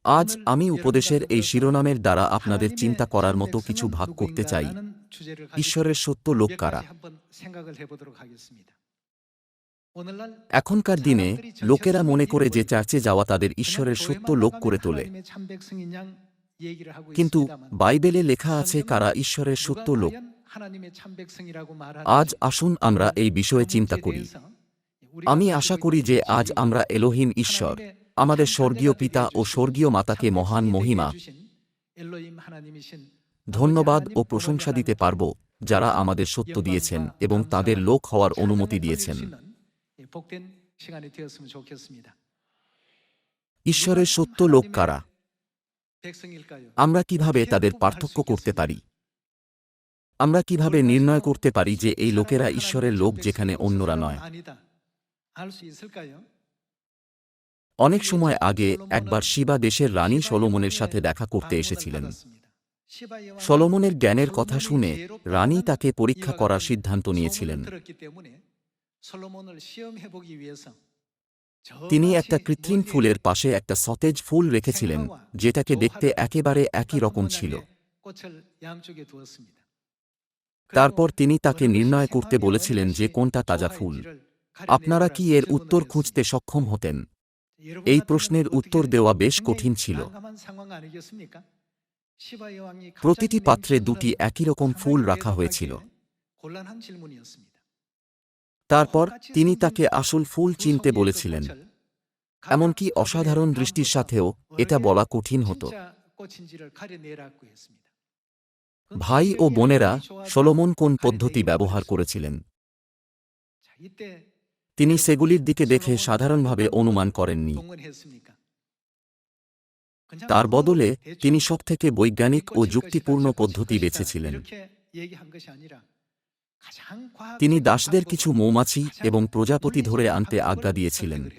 আজ আমি উপদেশের এই শিরোনামের দ্বারা আপনাদের চিন্তা করার মতো কিছু ভাগ করতে চাই। ঈশ্বরের সত্য লোক কারা? এখনকার দিনে লোকেরা মনে করে যে চার্চে যাওয়া তাদের ঈশ্বরের সত্য লোক করে তোলে। কিন্তু বাইবেলে লেখা আছে কারা ঈশ্বরের সত্য লোক। আজ আসুন আমরা এই বিষয়ে চিন্তা করি। আমি আশা করি যে আজ আমরা এলোহিম ঈশ্বর, আমাদের স্বর্গীয় পিতা ও স্বর্গীয় মাতাকে মহান মহিমা, ধন্যবাদ ও প্রশংসা দিতে পারব, যারা আমাদের সত্য দিয়েছেন এবং তাদের লোক হওয়ার অনুমতি দিয়েছেন। ঈশ্বরের সত্য লোক কারা? আমরা কিভাবে তাদের পার্থক্য করতে পারি? আমরা কিভাবে নির্ণয় করতে পারি যে এই লোকেরা ঈশ্বরের লোক যেখানে অন্যরা নয়? অনেক সময় আগে একবার শিবা দেশের রানী সলোমনের সাথে দেখা করতে এসেছিলেন। সলোমনের জ্ঞানের কথা শুনে রানী তাকে পরীক্ষা করার সিদ্ধান্ত নিয়েছিলেন। তিনি একটা কৃত্রিম ফুলের পাশে একটা সতেজ ফুল রেখেছিলেন, যেটাকে দেখতে একেবারে একই রকম ছিল। তারপর তিনি তাকে নির্ণয় করতে বলেছিলেন যে কোনটা তাজা ফুল। আপনারা কি এর উত্তর খুঁজতে সক্ষম হতেন? এই প্রশ্নের উত্তর দেওয়া বেশ কঠিন ছিল। প্রতিটি পাত্রে দুটি একই রকম ফুল রাখা হয়েছিল। তারপর তিনি তাকে আসল ফুল চিনতে বলেছিলেন। এমনকি অসাধারণ দৃষ্টির সাথেও এটা বলা কঠিন হতো। ভাই ও বোনেরা, সলোমন কোন পদ্ধতি ব্যবহার করেছিলেন? তিনি সেগুলির দিকে দেখে সাধারণভাবে অনুমান করেননি। তার বদলে তিনি সবথেকে বৈজ্ঞানিক ও যুক্তিপূর্ণ পদ্ধতি বেছেছিলেন। তিনি দাসদের কিছু মৌমাছি এবং প্রজাপতি ধরে আনতে আজ্ঞা দিয়েছিলেন।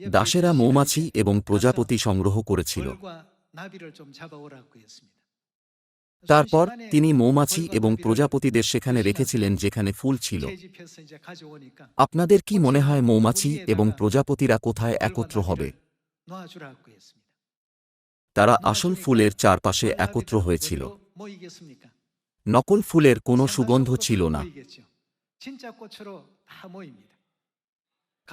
দাসেরা মৌমাছি এবং প্রজাপতি সংগ্রহ করেছিল। তারপর তিনি মৌমাছি এবং প্রজাপতিদের সেখানে রেখেছিলেন যেখানে ফুল ছিল। আপনাদের কি মনে হয় মৌমাছি এবং প্রজাপতিরা কোথায় একত্র হবে? তারা আসল ফুলের চারপাশে একত্র হয়েছিল। নকল ফুলের কোনো সুগন্ধ ছিল না।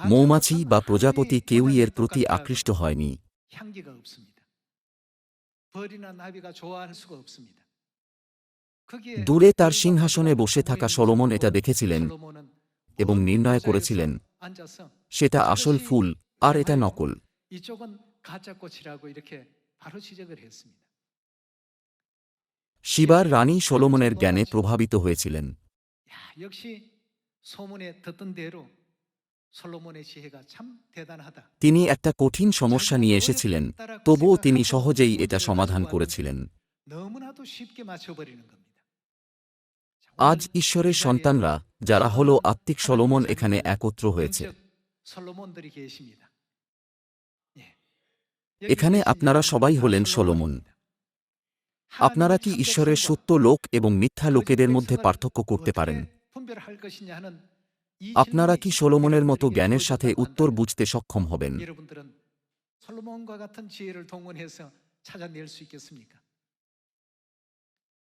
মৌমাছি বা প্রজাপতি কেউই এর প্রতি আকৃষ্ট হয়নি। দূরে তার সিংহাসনে বসে থাকা সলোমন এটা দেখেছিলেন এবং নির্ণয় করেছিলেন সেটা আসল ফুল আর এটা নকল। শিবার রানী সলোমনের জ্ঞানে প্রভাবিত হয়েছিলেন। তিনি একটা কঠিন সমস্যা নিয়ে এসেছিলেন, তবুও তিনি সহজেই এটা সমাধান করেছিলেন। আজ ঈশ্বরের সন্তানরা, যারা হল আত্মিক সলোমন, এখানে একত্র হয়েছে। এখানে আপনারা সবাই হলেন সলোমন। আপনারা কি ঈশ্বরের সত্য লোক এবং মিথ্যা লোকেদের মধ্যে পার্থক্য করতে পারেন? আপনারা কি সলোমনের মতো জ্ঞানের সাথে উত্তর বুঝতে সক্ষম হবেন?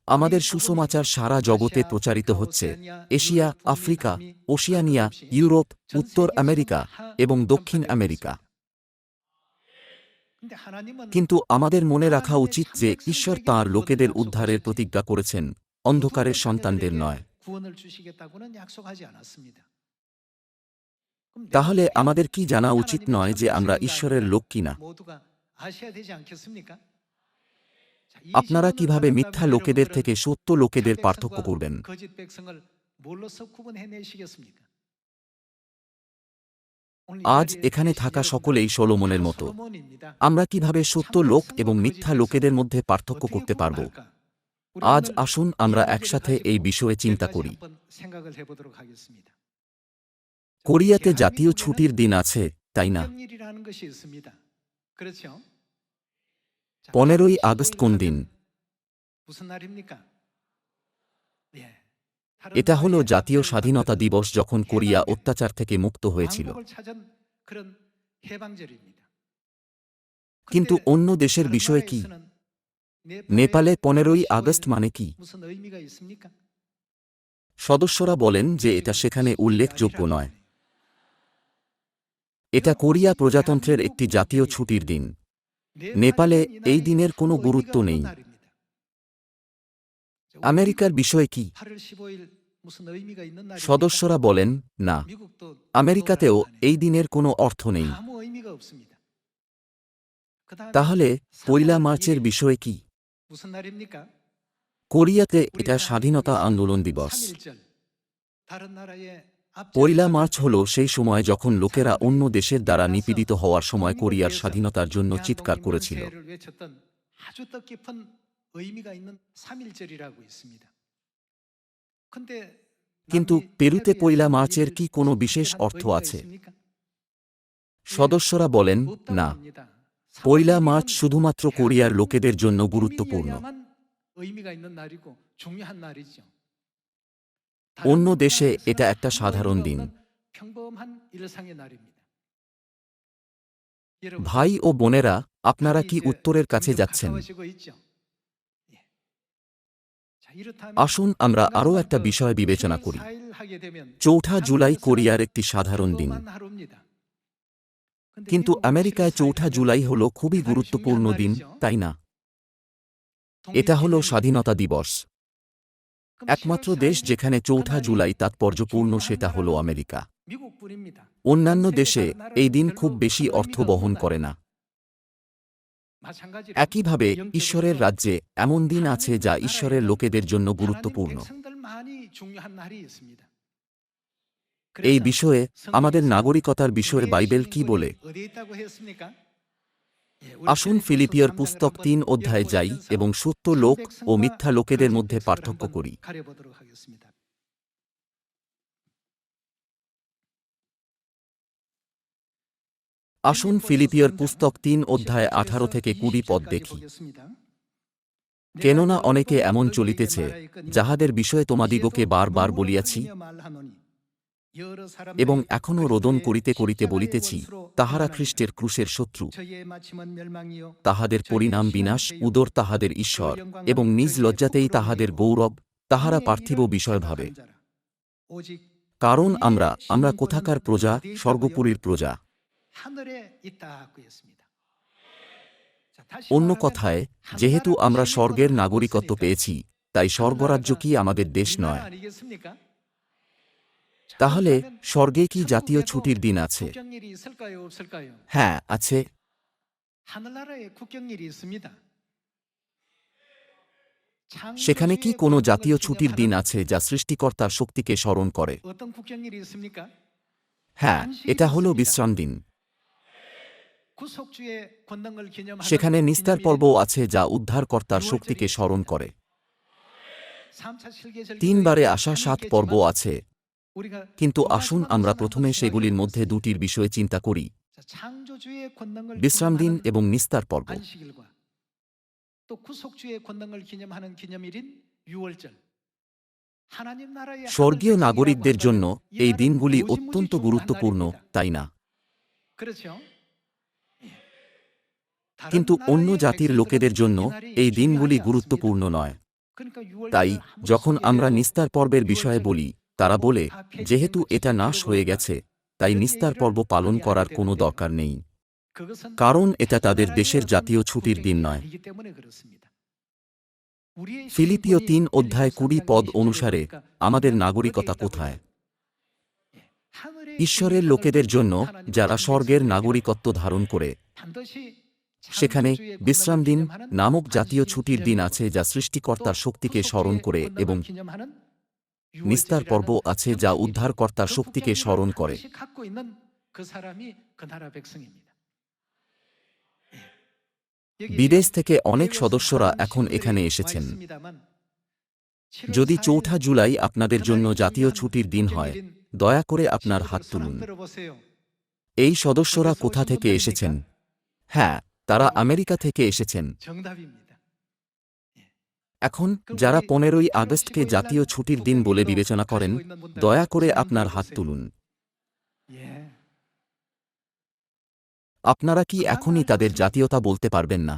আমাদের সুসমাচার সারা জগতে প্রচারিত হচ্ছে। এশিয়া, আফ্রিকা, ওশিয়ানিয়া, ইউরোপ, উত্তর আমেরিকা এবং দক্ষিণ আমেরিকা। কিন্তু আমাদের মনে রাখা উচিত যে ঈশ্বর তাঁর লোকেদের উদ্ধারের প্রতিজ্ঞা করেছেন, অন্ধকারের সন্তানদের নয়। তাহলে আমাদের কি জানা উচিত নয় যে আমরা ঈশ্বরের লোক কিনা? আপনারা কিভাবে মিথ্যা লোকেদের থেকে সত্য লোকেদের পার্থক্য করবেন? আজ এখানে থাকা সকলেই সলোমনের মতো। আমরা কিভাবে সত্য লোক এবং মিথ্যা লোকেদের মধ্যে পার্থক্য করতে পারব? আজ আসুন আমরা একসাথে এই বিষয়ে চিন্তা করি। কোরিয়াতে জাতীয় ছুটির দিন আছে, তাই না? 15ই আগস্ট কোন দিন? এটা হল জাতীয় স্বাধীনতা দিবস, যখন কোরিয়া অত্যাচার থেকে মুক্ত হয়েছিল। কিন্তু অন্য দেশের বিষয়ে কি? নেপালে 15ই আগস্ট মানে কি? সদস্যরা বলেন যে এটা সেখানে উল্লেখযোগ্য নয়। এটা কোরিয়া প্রজাতন্ত্রের একটি জাতীয় ছুটির দিন। নেপালে এই দিনের কোনো গুরুত্ব নেই। আমেরিকার বিষয়ে কি? সদস্যরা বলেন, না, আমেরিকাতেও এই দিনের কোনো অর্থ নেই। তাহলে 1লা মার্চের বিষয়ে কি? কোরিয়াতে এটা স্বাধীনতা আন্দোলন দিবস। 1লা মার্চ হল সেই সময় যখন লোকেরা অন্য দেশের দ্বারা নিপীড়িত হওয়ার সময় কোরিয়ার স্বাধীনতার জন্য চিৎকার করেছিল। কিন্তু পেরুতে 1লা মার্চের কি কোনো বিশেষ অর্থ আছে? সদস্যরা বলেন, না, 1লা মার্চ শুধুমাত্র কোরিয়ার লোকেদের জন্য গুরুত্বপূর্ণ। অন্য দেশে এটা একটা সাধারণ দিন। ভাই ও বোনেরা, আপনারা কি উত্তরের কাছে যাচ্ছেন? আসুন আমরা আরও একটা বিষয় বিবেচনা করি। 4ঠা জুলাই কোরিয়ার একটি সাধারণ দিন। কিন্তু আমেরিকায় 4ঠা জুলাই হল খুবই গুরুত্বপূর্ণ দিন, তাই না? এটা হল স্বাধীনতা দিবস। একমাত্র দেশ যেখানে 4ঠা জুলাই তাৎপর্যপূর্ণ সেটা হল আমেরিকা। অন্যান্য দেশে এই দিন খুব বেশি অর্থ বহন করে না। একইভাবে ঈশ্বরের রাজ্যে এমন দিন আছে যা ঈশ্বরের লোকেদের জন্য গুরুত্বপূর্ণ। এই বিষয়ে আমাদের নাগরিকতার বিষয়ে বাইবেল কি বলে? আসুন ফিলিপিয়র পুস্তক 3 অধ্যায়ে যাই এবং সত্য লোক ও মিথ্যা লোকেদের মধ্যে পার্থক্য করি। আসুন ফিলিপিয়র পুস্তক 3 অধ্যায় 18 থেকে 20 পদ দেখি। কেননা অনেকে এমন চলিতেছে, যাহাদের বিষয়ে তোমাদিগকে বারবার বলিয়াছি এবং এখনও রোদন করিতে করিতে বলিতেছি, তাহারা খ্রিস্টের ক্রুশের শত্রু, তাহাদের পরিণাম বিনাশ, উদর তাহাদের ঈশ্বর, এবং নিজ লজ্জাতেই তাহাদের গৌরব, তাহারা পার্থিব বিষয় ভাবে। কারণ আমরা কোথাকার প্রজা? স্বর্গপুরীর প্রজা। অন্য কথায়, যেহেতু আমরা স্বর্গের নাগরিকত্ব পেয়েছি, তাই স্বর্গরাজ্য কি আমাদের দেশ নয়? তাহলে স্বর্গে কি জাতীয় ছুটির দিন আছে? হ্যাঁ, আছে। সেখানে কি কোনো জাতীয় ছুটির দিন আছে যা সৃষ্টিকর্তার শক্তিকে স্মরণ করে? হ্যাঁ, এটা হল বিশ্রাম দিন। সেখানে নিস্তার পর্বও আছে যা উদ্ধারকর্তার শক্তিকে স্মরণ করে। 3 বারে আসা 7 পর্ব আছে, কিন্তু আসুন আমরা প্রথমে সেগুলির মধ্যে দুটির বিষয়ে চিন্তা করি, বিশ্রাম দিন এবং নিস্তার পর্ব। স্বর্গীয় নাগরিকদের জন্য এই দিনগুলি অত্যন্ত গুরুত্বপূর্ণ, তাই না? কিন্তু অন্য জাতির লোকেদের জন্য এই দিনগুলি গুরুত্বপূর্ণ নয়। তাই যখন আমরা নিস্তার পর্বের বিষয়ে বলি, তারা বলে, যেহেতু এটা নাশ হয়ে গেছে, তাই নিস্তার পর্ব পালন করার কোনো দরকার নেই, কারণ এটা তাদের দেশের জাতীয় ছুটির দিন নয়। ফিলিপিয় 3 অধ্যায় 20 পদ অনুসারে আমাদের নাগরিকতা কোথায়? ঈশ্বরের লোকেদের জন্য, যারা স্বর্গের নাগরিকত্ব ধারণ করে। সেখানে বিশ্রাম দিন নামক জাতীয় ছুটির দিন আছে যা সৃষ্টিকর্তার শক্তিকে স্মরণ করে, এবং নিস্তার পর্ব আছে যা উদ্ধারকর্তার শক্তিকে স্মরণ করে। বিদেশ থেকে অনেক সদস্যরা এখন এখানে এসেছেন। যদি 4ঠা জুলাই আপনাদের জন্য জাতীয় ছুটির দিন হয়, দয়া করে আপনার হাত তুলুন। এই সদস্যরা কোথা থেকে এসেছেন? হ্যাঁ, তারা আমেরিকা থেকে এসেছেন। এখন যারা 15ই আগস্টকে জাতীয় ছুটির দিন বলে বিবেচনা করেন, দয়া করে আপনার হাত তুলুন। আপনারা কি এখনই তাদের জাতীয়তা বলতে পারবেন না?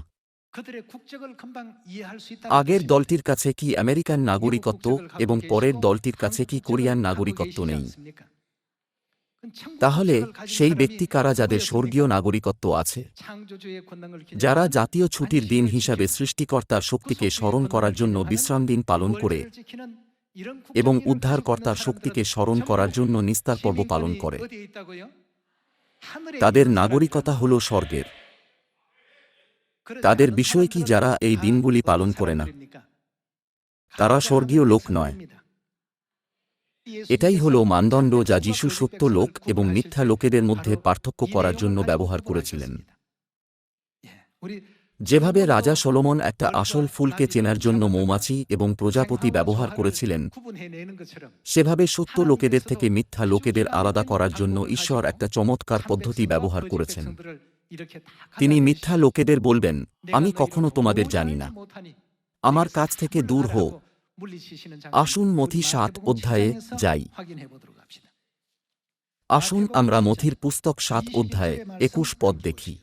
আগের দলটির কাছে কি আমেরিকান নাগরিকত্ব এবং পরের দলটির কাছে কি কোরিয়ান নাগরিকত্ব নেই? তাহলে সেই ব্যক্তি কারা যাদের স্বর্গীয় নাগরিকত্ব আছে? যারা জাতীয় ছুটির দিন হিসাবে সৃষ্টিকর্তার শক্তিকে স্মরণ করার জন্য বিশ্রাম দিন পালন করে এবং উদ্ধারকর্তার শক্তিকে স্মরণ করার জন্য নিস্তার পর্ব পালন করে, তাদের নাগরিকতা হল স্বর্গের। তাদের বিষয় কি যারা এই দিনগুলি পালন করে না? তারা স্বর্গীয় লোক নয়। এটাই হল মানদণ্ড যা যীশু সত্য লোক এবং মিথ্যা লোকেদের মধ্যে পার্থক্য করার জন্য ব্যবহার করেছিলেন। যেভাবে রাজা সলোমন একটা আসল ফুলকে চেনার জন্য মৌমাছি এবং প্রজাপতি ব্যবহার করেছিলেন, সেভাবে সত্য লোকেদের থেকে মিথ্যা লোকেদের আলাদা করার জন্য ঈশ্বর একটা চমৎকার পদ্ধতি ব্যবহার করেছেন। তিনি মিথ্যা লোকেদের বলবেন, আমি কখনো তোমাদের জানি না, আমার কাছ থেকে দূর হও। আসুন মথি ৭ অধ্যায়ে যাই। আসুন আমরা মথির পুস্তক ৭ অধ্যায়ে ২১ পদ দেখি।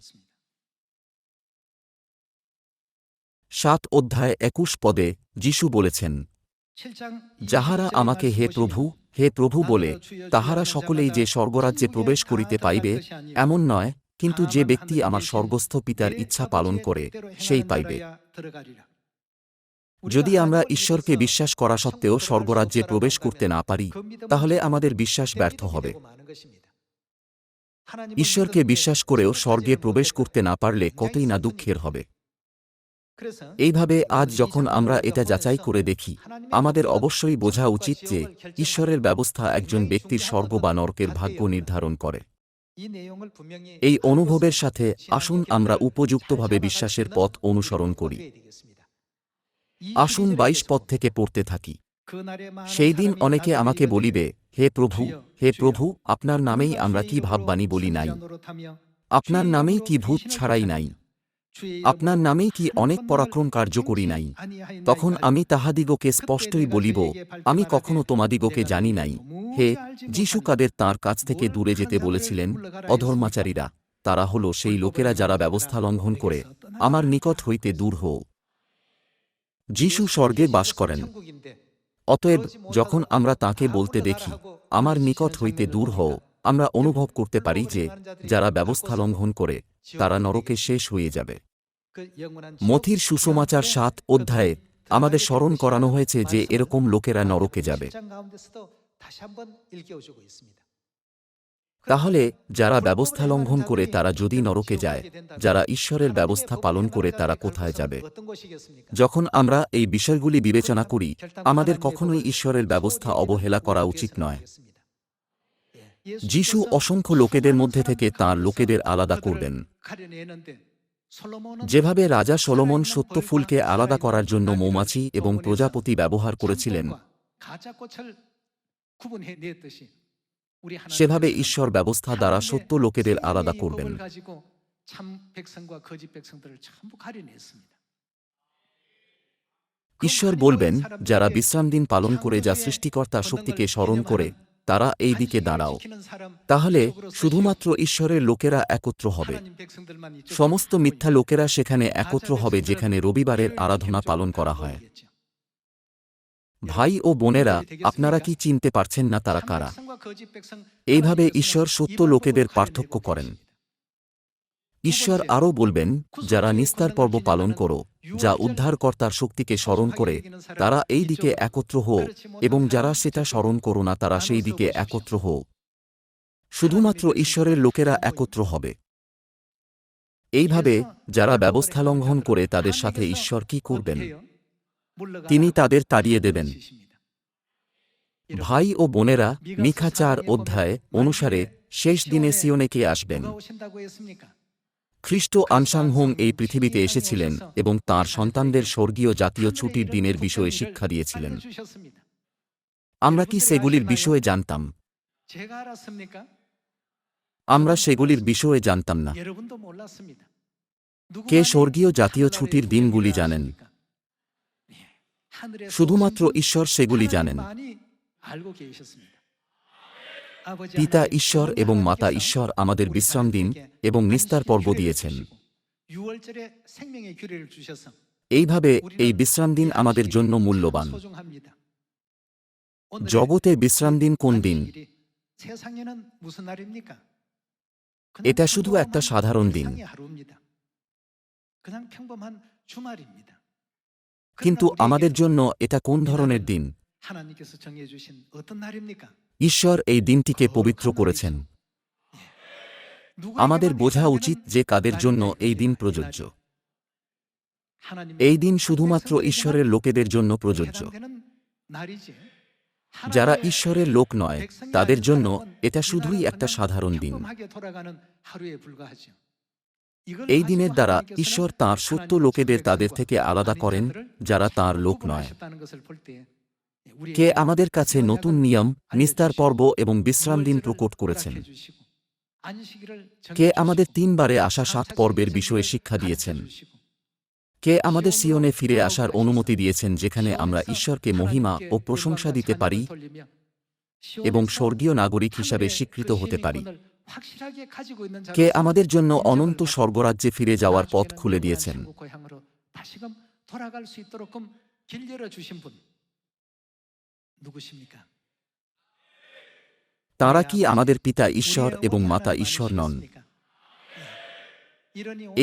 ৭ অধ্যায় ২১ পদে যীশু বলেছেন, যাহারা আমাকে হে প্রভু বলে, তাহারা সকলেই যে স্বর্গরাজ্যে প্রবেশ করিতে পাইবে এমন নয়, কিন্তু যে ব্যক্তি আমার স্বর্গস্থ পিতার ইচ্ছা পালন করে সেই পাইবে। যদি আমরা ঈশ্বরকে বিশ্বাস করা সত্ত্বেও স্বর্গরাজ্যে প্রবেশ করতে না পারি, তাহলে আমাদের বিশ্বাস ব্যর্থ হবে। ঈশ্বরকে বিশ্বাস করেও স্বর্গে প্রবেশ করতে না পারলে কতই না দুঃখের হবে। এইভাবে আজ যখন আমরা এটা যাচাই করে দেখি, আমাদের অবশ্যই বোঝা উচিত যে ঈশ্বরের ব্যবস্থা একজন ব্যক্তির স্বর্গ বা নরকের ভাগ্য নির্ধারণ করে। এই অনুভবের সাথে আসুন আমরা উপযুক্তভাবে বিশ্বাসের পথ অনুসরণ করি। আসুন ২২ পদ থেকে পড়তে থাকি। সেই দিন অনেকে আমাকে বলিবে, হে প্রভু, আপনার নামেই আমরা কি ভাববাণী বলি নাই? আপনার নামেই কি ভূত ছাড়াই নাই? আপনার নামেই কি অনেক পরাক্রম কার্য করি নাই? তখন আমি তাহাদিগকে স্পষ্টই বলিব, আমি কখনো তোমাদিগকে জানি নাই। হে যীশু কাদের তাঁর কাছ থেকে দূরে যেতে বলেছিলেন? অধর্মাচারীরা, তারা হল সেই লোকেরা যারা ব্যবস্থা লঙ্ঘন করে, আমার নিকট হইতে দূর হও। যীশু স্বর্গে বাস করেন। অতএব যখন আমরা তাঁকে বলতে দেখি, আমার নিকট হইতে দূর হও, আমরা অনুভব করতে পারি যে যারা ব্যবস্থা লঙ্ঘন করে তারা নরকে শেষ হয়ে যাবে। মথির সুসমাচার ৭ অধ্যায়ে আমাদের স্মরণ করানো হয়েছে যে এরকম লোকেরা নরকে যাবে। তাহলে যারা ব্যবস্থা লঙ্ঘন করে তারা যদি নরকে যায়, যারা ঈশ্বরের ব্যবস্থা পালন করে তারা কোথায় যাবে? যখন আমরা এই বিষয়গুলি বিবেচনা করি, আমাদের কখনোই ঈশ্বরের ব্যবস্থা অবহেলা করা উচিত নয়। যীশু অসংখ্য লোকেদের মধ্যে থেকে তাঁর লোকেদের আলাদা করবেন। যেভাবে রাজা সলোমন সত্য ফুলকে আলাদা করার জন্য মৌমাছি এবং প্রজাপতি ব্যবহার করেছিলেন, সেভাবে ঈশ্বর ব্যবস্থা দ্বারা সত্য লোকেদের আলাদা করবেন। ঈশ্বর বলবেন, যারা বিশ্রামদিন পালন করে যা সৃষ্টিকর্তা শক্তিকে স্মরণ করে, তারা এই দিকে দাঁড়াও। তাহলে শুধুমাত্র ঈশ্বরের লোকেরা একত্র হবে। সমস্ত মিথ্যা লোকেরা সেখানে একত্র হবে যেখানে রবিবারের আরাধনা পালন করা হয়। ভাই ও বোনেরা, আপনারা কি চিনতে পারছেন না তারা কারা? এইভাবে ঈশ্বর সত্য লোকেদের পার্থক্য করেন। ঈশ্বর আরও বলবেন, যারা নিস্তার পর্ব পালন করো, যা উদ্ধারকর্তার শক্তিকে স্মরণ করে, তারা এই দিকে একত্র হও, এবং যারা সেটা স্মরণ করো না তারা সেই দিকে একত্র হও। শুধুমাত্র ঈশ্বরের লোকেরা একত্র হবে। এইভাবে যারা ব্যবস্থা লঙ্ঘন করে তাদের সাথে ঈশ্বর কি করবেন? তিনি তাদের তাড়িয়ে দেবেন। ভাই ও বোনেরা, মিখা ৪ অধ্যায় অনুসারে শেষ দিনে সিওনে কে আসবেন? খ্রিস্ট আনসাংহোম এই পৃথিবীতে এসেছিলেন এবং তাঁর সন্তানদের স্বর্গীয় জাতীয় ছুটির দিনের বিষয়ে শিক্ষা দিয়েছিলেন। আমরা কি সেগুলির বিষয়ে জানতাম? আমরা সেগুলির বিষয়ে জানতাম না। কে স্বর্গীয় জাতীয় ছুটির দিনগুলি জানেন? শুধুমাত্র ঈশ্বর সেগুলি জানেন। পিতা ঈশ্বর এবং মাতা ঈশ্বর আমাদের বিশ্রাম দিন এবং নিস্তার পর্ব দিয়েছেন। এইভাবে এই বিশ্রাম দিন আমাদের জন্য মূল্যবান। জগতে বিশ্রাম দিন কোন দিন? এটা শুধু একটা সাধারণ দিন। কিন্তু আমাদের জন্য এটা কোন ধরনের দিন? ঈশ্বর এই দিনটিকে পবিত্র করেছেন। আমাদের বোঝা উচিত যে কাদের জন্য এই দিন প্রযোজ্য। এই দিন শুধুমাত্র ঈশ্বরের লোকেদের জন্য প্রযোজ্য। যারা ঈশ্বরের লোক নয়, তাদের জন্য এটা শুধুই একটা সাধারণ দিন। এই দিনের দ্বারা ঈশ্বর তাঁর সত্য লোকেদের তাদের থেকে আলাদা করেন, যারা তাঁর লোক নয়। কে আমাদের কাছে নতুন নিয়ম, নিস্তার পর্ব এবং বিশ্রাম দিন প্রকট করেছেন? কে আমাদের 3 বারে আসা 7 পর্বের বিষয়ে শিক্ষা দিয়েছেন? কে আমাদের সিয়নে ফিরে আসার অনুমতি দিয়েছেন, যেখানে আমরা ঈশ্বরকে মহিমা ও প্রশংসা দিতে পারি এবং স্বর্গীয় নাগরিক হিসাবে স্বীকৃত হতে পারি? কে আমাদের জন্য অনন্ত স্বর্গরাজ্যে ফিরে যাওয়ার পথ খুলে দিয়েছেন? তাঁরা কি আমাদের পিতা ঈশ্বর এবং মাতা ঈশ্বর নন?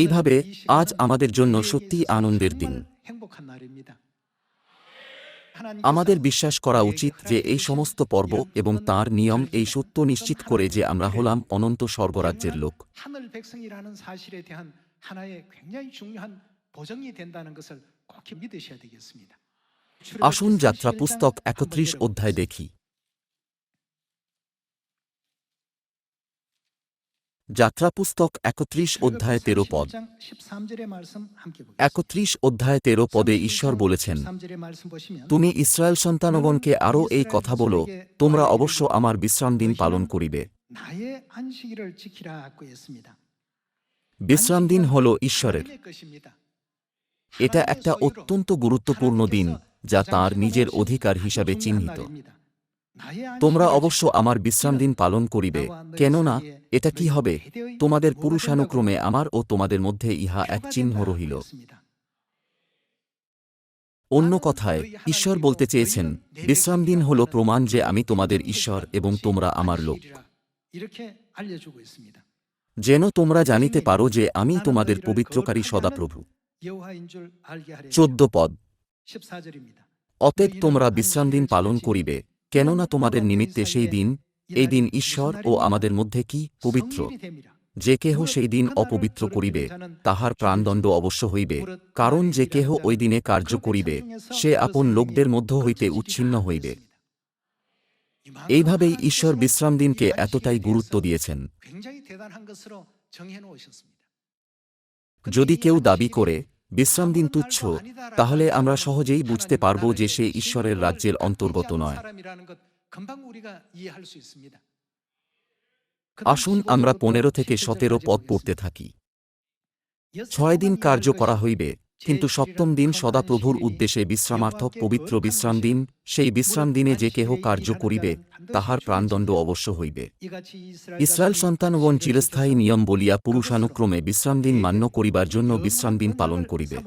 এইভাবে আজ আমাদের জন্য সত্যিই আনন্দের দিন। আমাদের বিশ্বাস করা উচিত যে এই সমস্ত পর্ব এবং তাঁর নিয়ম এই সত্য নিশ্চিত করে যে আমরা হলাম অনন্ত স্বর্গরাজ্যের লোক। আসুন যাত্রা পুস্তক 31 অধ্যায় দেখি। যাত্রা পুস্তক 31 অধ্যায় 13 পদ। 31 অধ্যায় 13 পদে ঈশ্বর বলেছেন, তুমি ইসরায়েল সন্তানগণকে আরও এই কথা বলো, তোমরা অবশ্য আমার বিশ্রাম দিন পালন করিবে। বিশ্রাম দিন হল ঈশ্বরের। এটা একটা অত্যন্ত গুরুত্বপূর্ণ দিন, যা তাঁর নিজের অধিকার হিসাবে চিহ্নিত। তোমরা অবশ্য আমার বিশ্রাম দিন পালন করিবে, কেননা এটা কি হবে? তোমাদের পুরুষানুক্রমে আমার ও তোমাদের মধ্যে ইহা এক চিহ্ন রহিল। অন্য কথায় ঈশ্বর বলতে চেয়েছেন, বিশ্রাম দিন হল প্রমাণ যে আমি তোমাদের ঈশ্বর এবং তোমরা আমার লোক। যেন তোমরা জানিতে পারো যে আমি তোমাদের পবিত্রকারী সদাপ্রভু। 14 পদ। অতএব তোমরা বিশ্রাম দিন পালন করিবে, কেননা তোমাদের নিমিত্তে সেই দিন, এই দিন ঈশ্বর ও আমাদের মধ্যে কি পবিত্র। যে কেহ সেই দিন অপবিত্র করিবে, তাহার প্রাণদণ্ড অবশ্য হইবে, কারণ যে কেহ ওই দিনে কার্য করিবে, সে আপন লোকদের মধ্য হইতে উচ্ছিন্ন হইবে। এইভাবেই ঈশ্বর বিশ্রাম দিনকে এতটাই গুরুত্ব দিয়েছেন। যদি কেউ দাবি করে বিশ্রাম দিন তুচ্ছ, তাহলে আমরা সহজেই বুঝতে পারব যে সে ঈশ্বরের রাজ্যের অন্তর্গত নয়। আসুন আমরা 15 থেকে 17 পদ পড়তে থাকি। 6 দিন কার্য করা হইবে, কিন্তু সপ্তম দিন সদাপ্রভুর উদ্দেশ্যে বিশ্রামার্থক পবিত্র বিশ্রাম দিন। সেই বিশ্রাম দিনে যে কেহ কার্য করিবে, তাহার প্রাণদণ্ড অবশ্য হইবে। ইসরায়েল সন্তানগণ চিরস্থায়ী নিয়ম বলিয়া পুরুষানুক্রমে বিশ্রাম দিন মান্য করিবার জন্য বিশ্রাম দিন পালন করিবে।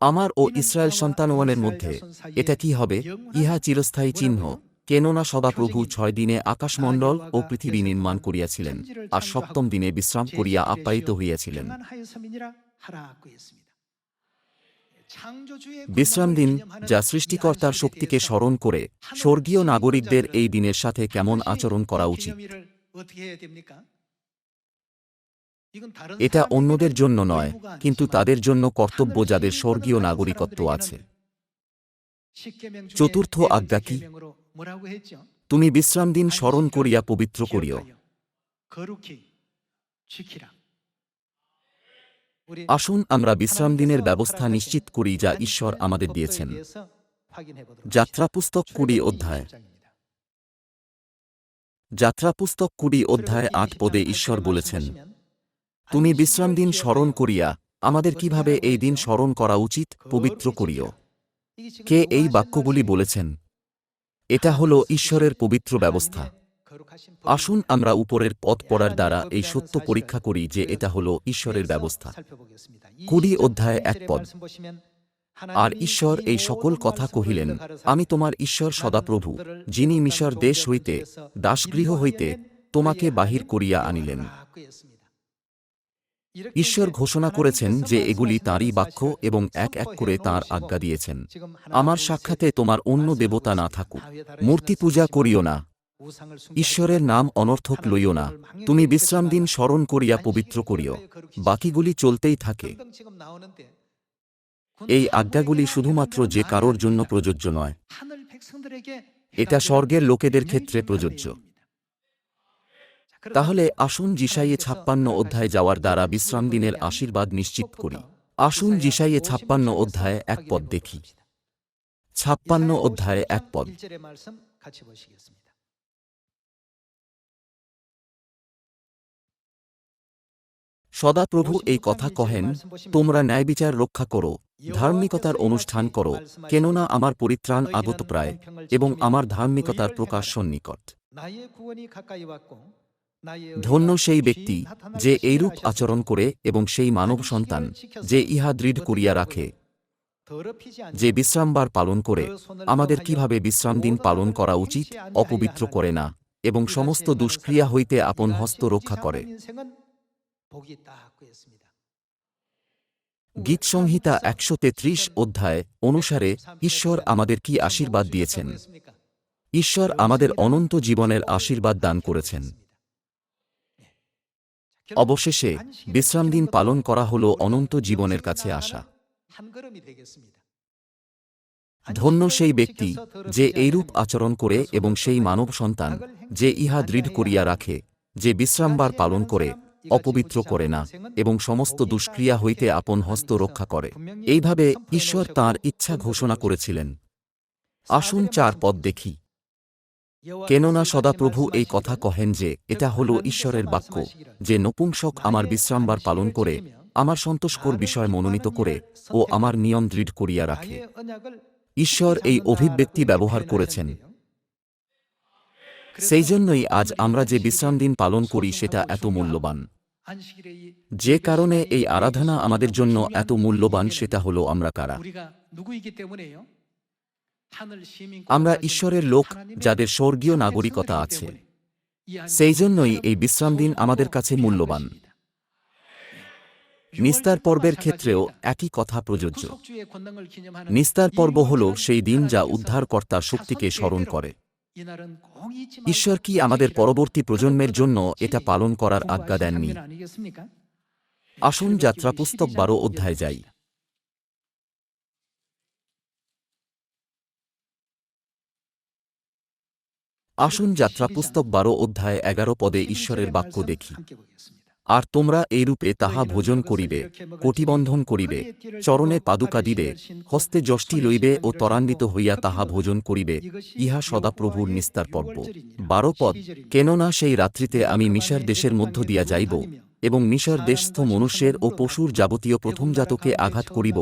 আমার ও ইসরায়েল সন্তানগণের মধ্যে এটা কি হবে? ইহা চিরস্থায়ী চিহ্ন, কেননা সদাপ্রভু 6 দিনে আকাশমণ্ডল ও পৃথিবী নির্মাণ করিয়াছিলেন, আর সপ্তম দিনে বিশ্রাম করিয়া আপ্যায়িত হইয়াছিলেন। বিশ্রাম দিন, যা সৃষ্টিকর্তার শক্তিকে স্মরণ করে, স্বর্গীয় নাগরিকদের এই দিনের সাথে কেমন আচরণ করা উচিত। এটা অন্যদের জন্য নয়, কিন্তু তাদের জন্য কর্তব্য যাদের স্বর্গীয় নাগরিকত্ব আছে। চতুর্থ আজ্ঞা কি? তুমি বিশ্রাম দিন স্মরণ করিয়া পবিত্র করিও। আসুন আমরা বিশ্রাম দিনের ব্যবস্থা নিশ্চিত করি যা ঈশ্বর আমাদের দিয়েছেন। যাত্রা পুস্তক 20 অধ্যায়। যাত্রা পুস্তক 20 অধ্যায় 8 পদে ঈশ্বর বলেছেন, তুমি বিশ্রাম দিন স্মরণ করিয়া, আমাদের কিভাবে এই দিন স্মরণ করা উচিত, পবিত্র করিও। কে এই বাক্যগুলি বলেছেন? এটা হল ঈশ্বরের পবিত্র ব্যবস্থা। আসুন আমরা উপরের পদ পড়ার দ্বারা এই সত্য পরীক্ষা করি যে এটা হল ঈশ্বরের ব্যবস্থা। 20 অধ্যায় 1 পদ। আর ঈশ্বর এই সকল কথা কহিলেন, আমি তোমার ঈশ্বর সদাপ্রভু, যিনি মিশর দেশ হইতে দাসগৃহ হইতে তোমাকে বাহির করিয়া আনিলেন। ঈশ্বর ঘোষণা করেছেন যে এগুলি তাঁরই বাক্য এবং এক এক করে তাঁর আজ্ঞা দিয়েছেন। আমার সাক্ষাতে তোমার অন্য দেবতা না থাকুক, মূর্তি পূজা করিও না, ঈশ্বরের নাম অনর্থক লইও না, তুমি বিশ্রাম দিন স্মরণ করিয়া পবিত্র করিও। বাকিগুলি চলতেই থাকে। এই আজ্ঞাগুলি শুধুমাত্র যে কারোর জন্য প্রযোজ্য নয়, এটা স্বর্গের লোকেদের ক্ষেত্রে প্রযোজ্য। তাহলে আসুন যিশাইয়ে 56 অধ্যায় যাওয়ার দ্বারা বিশ্রাম দিনের আশীর্বাদ নিশ্চিত করি। আসুন যিশাইয়ে 56 অধ্যায়ে 1 পদ দেখি। 56 অধ্যায়ে 1 পদ। সদাপ্রভু এই কথা কহেন, তোমরা ন্যায়বিচার রক্ষা করো, ধার্মিকতার অনুষ্ঠান করো, কেননা আমার পরিত্রাণ আগত প্রায় এবং আমার ধার্মিকতার প্রকাশ সন্নিকট। ধন্য সেই ব্যক্তি যে এইরূপ আচরণ করে এবং সেই মানব সন্তান যে ইহা দৃঢ় করিয়া রাখে, যে বিশ্রামবার পালন করে, আমাদের কিভাবে বিশ্রাম দিন পালন করা উচিত, অপবিত্র করে না এবং সমস্ত দুষ্ক্রিয়া হইতে আপন হস্ত রক্ষা করে। গীতসংহিতা 133 অধ্যায় অনুসারে ঈশ্বর আমাদের কি আশীর্বাদ দিয়েছেন? ঈশ্বর আমাদের অনন্ত জীবনের আশীর্বাদ দান করেছেন। অবশেষে বিশ্রামদিন পালন করা হল অনন্ত জীবনের কাছে আসা। ধন্য সেই ব্যক্তি যে এইরূপ আচরণ করে এবং সেই মানব সন্তান যে ইহা দৃঢ় করিয়া রাখে, যে বিশ্রামবার পালন করে, অপবিত্র করে না এবং সমস্ত দুষ্ক্রিয়া হইতে আপন হস্ত রক্ষা করে। এইভাবে ঈশ্বর তাঁর ইচ্ছা ঘোষণা করেছিলেন। আসুন 4 পদ দেখি। কেননা সদাপ্রভু এই কথা কহেন যে এটা হল ঈশ্বরের বাক্য, যে নপুংসক আমার বিশ্রামবার পালন করে, আমার সন্তোষকর বিষয় মনোনীত করে ও আমার নিয়ম দৃঢ় করিয়া রাখে। ঈশ্বর এই অভিব্যক্তি ব্যবহার করেছেন। সেই জন্যই আজ আমরা যে বিশ্রামদিন পালন করি সেটা এত মূল্যবান। যে কারণে এই আরাধনা আমাদের জন্য এত মূল্যবান সেটা হল আমরা কারা। আমরা ঈশ্বরের লোক, যাদের স্বর্গীয় নাগরিকতা আছে। সেই জন্যই এই বিশ্রামদিন আমাদের কাছে মূল্যবান। নিস্তার পর্বের ক্ষেত্রেও একই কথা প্রযোজ্য। নিস্তার পর্ব হল সেই দিন যা উদ্ধারকর্তার শক্তিকে স্মরণ করে। ঈশ্বর কি আমাদের পরবর্তী প্রজন্মের জন্য এটা পালন করার আজ্ঞা দেননি? আসুন যাত্রাপুস্তক 12 অধ্যায়ে যাই। আসুন যাত্রাপুস্তক 12 অধ্যায় 11 পদে ঈশ্বরের বাক্য দেখি। আর তোমরা এইরূপে তাহা ভোজন করিবে, কটিবন্ধন করিবে, চরণে পাদুকা দিবে, হস্তে যষ্টি লইবে ও ত্বরান্বিত হইয়া তাহা ভোজন করিবে, ইহা সদাপ্রভুর নিস্তার পর্ব। 12 পদ। কেননা সেই রাত্রিতে আমি মিশর দেশের মধ্য দিয়া যাইব এবং মিশর দেশস্থ মনুষ্যের ও পশুর যাবতীয় প্রথমজাতকে আঘাত করিব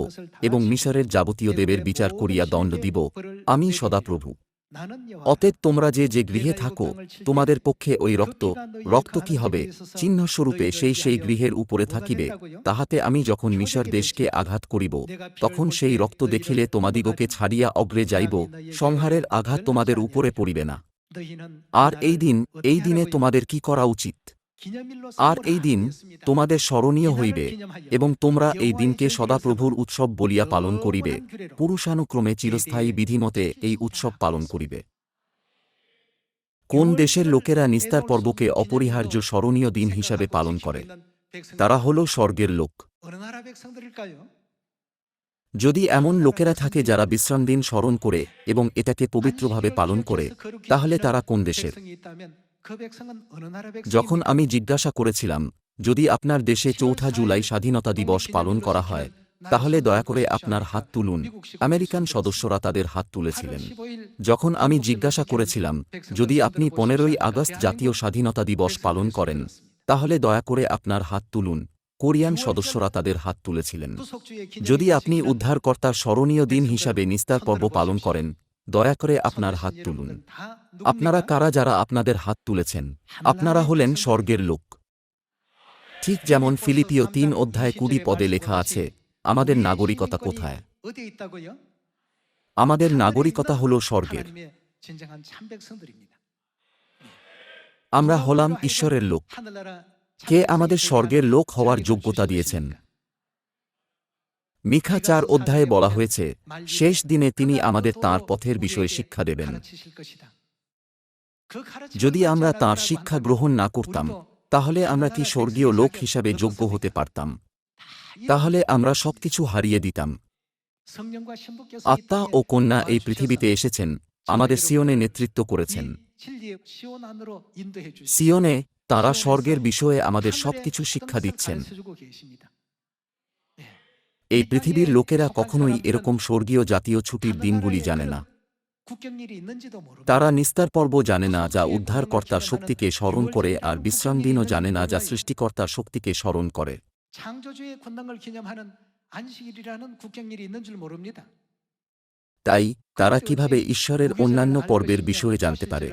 এবং মিশরের যাবতীয় দেবের বিচার করিয়া দণ্ড দিব, আমি সদাপ্রভু। অতএব তোমরা যে যে গৃহে থাকো, তোমাদের পক্ষে ওই রক্ত কি হবে? চিহ্নস্বরূপে সেই গৃহের উপরে থাকিবে, তাহাতে আমি যখন মিশর দেশকে আঘাত করিব, তখন সেই রক্ত দেখিলে তোমাদিগকে ছাড়িয়া অগ্রে যাইব, সংহারের আঘাত তোমাদের উপরে পড়িবে না। আর এই দিনে তোমাদের কি করা উচিত? আর এই দিন তোমাদের স্মরণীয় হইবে এবং তোমরা এই দিনকে সদাপ্রভুর উৎসব বলিয়া পালন করিবে, পুরুষানুক্রমে চিরস্থায়ী বিধিমতে এই উৎসব পালন করিবে। কোন দেশের লোকেরা নিস্তার পর্বকে অপরিহার্য স্মরণীয় দিন হিসাবে পালন করে? তারা হল স্বর্গের লোক। যদি এমন লোকেরা থাকে যারা বিশ্রামদিন স্মরণ করে এবং এটাকে পবিত্রভাবে পালন করে, তাহলে তারা কোন দেশের? যখন আমি জিজ্ঞাসা করেছিলাম, যদি আপনার দেশে 4 জুলাই স্বাধীনতা দিবস পালন করা হয়, তাহলে দয়া করে আপনার হাত তুলুন, আমেরিকান সদস্যরা তাদের হাত তুলেছিলেন। যখন আমি জিজ্ঞাসা করেছিলাম, যদি আপনি 15ই আগস্ট জাতীয় স্বাধীনতা দিবস পালন করেন, তাহলে দয়া করে আপনার হাত তুলুন, কোরিয়ান সদস্যরা তাদের হাত তুলেছিলেন। যদি আপনি উদ্ধারকর্তার স্মরণীয় দিন হিসাবে নিস্তার পর্ব পালন করেন, দয়া করে আপনার হাত তুলুন। আপনারা কারা যারা আপনাদের হাত তুলেছেন? আপনারা হলেন স্বর্গের লোক। ঠিক যেমন ফিলিপিও ৩ অধ্যায় ২০ পদে লেখা আছে, আমাদের নাগরিকতা কোথায়? আমাদের নাগরিকতা হল স্বর্গের। আমরা হলাম ঈশ্বরের লোক। কে আমাদের স্বর্গের লোক হওয়ার যোগ্যতা দিয়েছেন? মিখা ৪ অধ্যায়ে বলা হয়েছে, শেষ দিনে তিনি আমাদের তাঁর পথের বিষয়ে শিক্ষা দেবেন। যদি আমরা তাঁর শিক্ষা গ্রহণ না করতাম, তাহলে আমরা কি স্বর্গীয় লোক হিসাবে যোগ্য হতে পারতাম? তাহলে আমরা সবকিছু হারিয়ে দিতাম। আত্মা ও কন্যা এই পৃথিবীতে এসেছেন, আমাদের সিয়নে নেতৃত্ব করেছেন। সিয়নে তাঁরা স্বর্গের বিষয়ে আমাদের সবকিছু শিক্ষা দিচ্ছেন। এই পৃথিবীর লোকেরা কখনোই এরকম স্বর্গীয় জাতীয় ছুটির দিনগুলি জানে না। তারা নিস্তার পর্ব জানে না, যা উদ্ধারকর্তার শক্তিকে স্মরণ করে, আর বিশ্রাম দিনও জানে না, যা সৃষ্টিকর্তার শক্তিকে স্মরণ করে। তাই তারা কিভাবে ঈশ্বরের অন্যান্য পর্বের বিষয়ে জানতে পারে?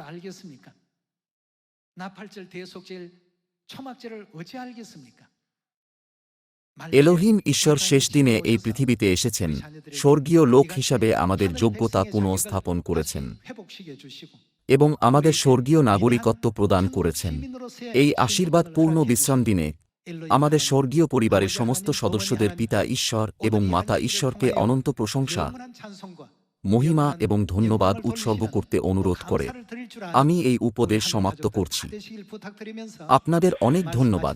এলোহিম ঈশ্বর শেষ দিনে এই পৃথিবীতে এসেছেন, স্বর্গীয় লোক হিসাবে আমাদের যোগ্যতা পুনঃস্থাপন করেছেন এবং আমাদের স্বর্গীয় নাগরিকত্ব প্রদান করেছেন। এই আশীর্বাদপূর্ণ বিশ্রাম দিনে আমাদের স্বর্গীয় পরিবারের সমস্ত সদস্যদের পিতা ঈশ্বর এবং মাতা ঈশ্বরকে অনন্ত প্রশংসা, মহিমা এবং ধন্যবাদ উৎসর্গ করতে অনুরোধ করে আমি এই উপদেশ সমাপ্ত করছি। আপনাদের অনেক ধন্যবাদ।